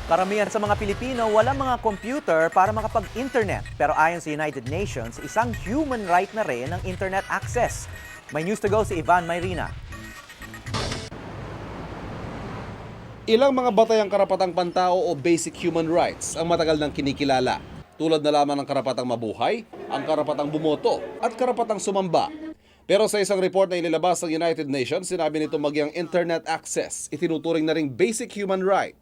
Karamihan sa mga Pilipino walang mga computer para makapag-internet. Pero ayon sa United Nations, isang human right na rin ang internet access. May news to go si Ivan Mayrina. Ilang mga batayang karapatang pantao o basic human rights ang matagal nang kinikilala. Tulad na lamang ng karapatang mabuhay, ang karapatang bumoto at karapatang sumamba. Pero sa isang report na inilabas ng United Nations, sinabi nito magyang internet access itinuturing na ring basic human right.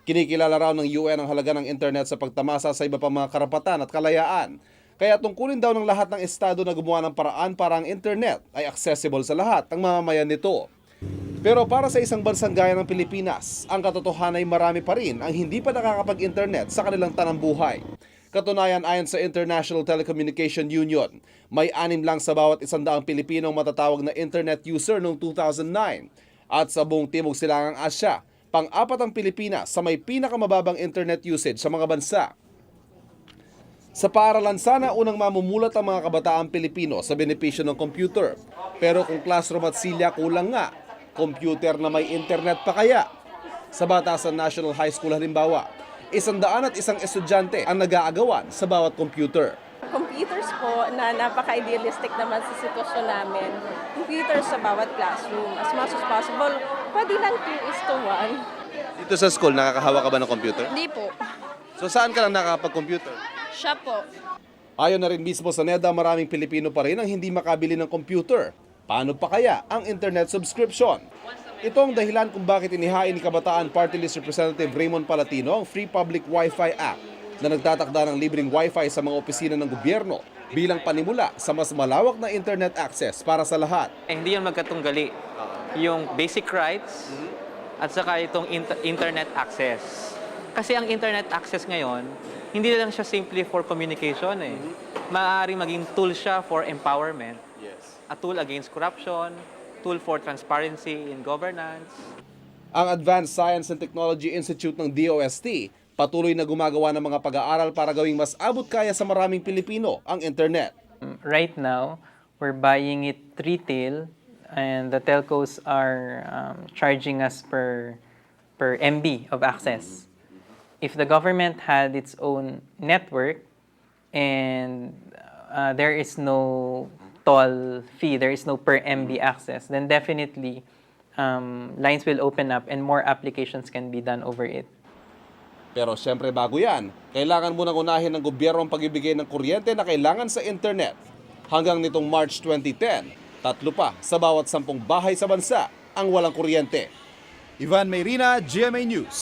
Kinikilala raw ng UN ang halaga ng internet sa pagtamasa sa iba pang mga karapatan at kalayaan. Kaya tungkulin daw ng lahat ng estado na gumawa ng paraan para ang internet ay accessible sa lahat ng mamamayan nito. Pero para sa isang bansang gaya ng Pilipinas, ang katotohanan ay marami pa rin ang hindi pa nakakapag-internet sa kanilang tanambuhay. Katunayan ayon sa International Telecommunication Union, may 6 lang sa bawat 100 Pilipinong matatawag na internet user noong 2009. At sa buong Timog Silangang Asya, pang-apat ang Pilipinas sa may pinakamababang internet usage sa mga bansa. Sa paaralan sana unang mamumulat ang mga kabataang Pilipino sa benepisyo ng computer. Pero kung classroom at silya kulang nga, computer na may internet pa kaya? Sa Batasan National High School halimbawa, 101 estudyante ang nag-aagawan sa bawat computer. Computers po na napaka-idealistic naman sa sitwasyon namin. Computers sa bawat classroom. As much as possible, pwede lang 2:1. Dito sa school, nakakahawa ka ba ng computer? Hindi po. So saan ka lang nakakapag-computer? Siya po. Ayon na rin mismo sa NEDA, maraming Pilipino pa rin ang hindi makabili ng computer. Paano pa kaya ang internet subscription? Ito ang dahilan kung bakit inihain ni Kabataan Party List Representative Raymond Palatino ang Free Public Wi-Fi Act na nagtatakda ng libreng Wi-Fi sa mga opisina ng gobyerno bilang panimula sa mas malawak na internet access para sa lahat. Hindi yan magkatunggali. Yung basic rights at saka itong internet access. Kasi ang internet access ngayon, hindi lang siya simply for communication eh. Maaaring maging tool siya for empowerment. A tool against corruption, tool for transparency in governance. Ang Advanced Science and Technology Institute ng DOST patuloy na gumagawa ng mga pag-aaral para gawing mas abot kaya sa maraming Pilipino ang internet. Right now, we're buying it retail and the telcos are charging us per MB of access. If the government had its own network and there is no toll fee, there is no per MB access, then definitely lines will open up and more applications can be done over it. Pero siyempre bago yan, kailangan munang unahin ng gobyerno ang pagbibigay ng kuryente na kailangan sa internet. Hanggang nitong March 2010, 3 pa sa bawat 10 bahay sa bansa ang walang kuryente. Ivan Mayrina, GMA News.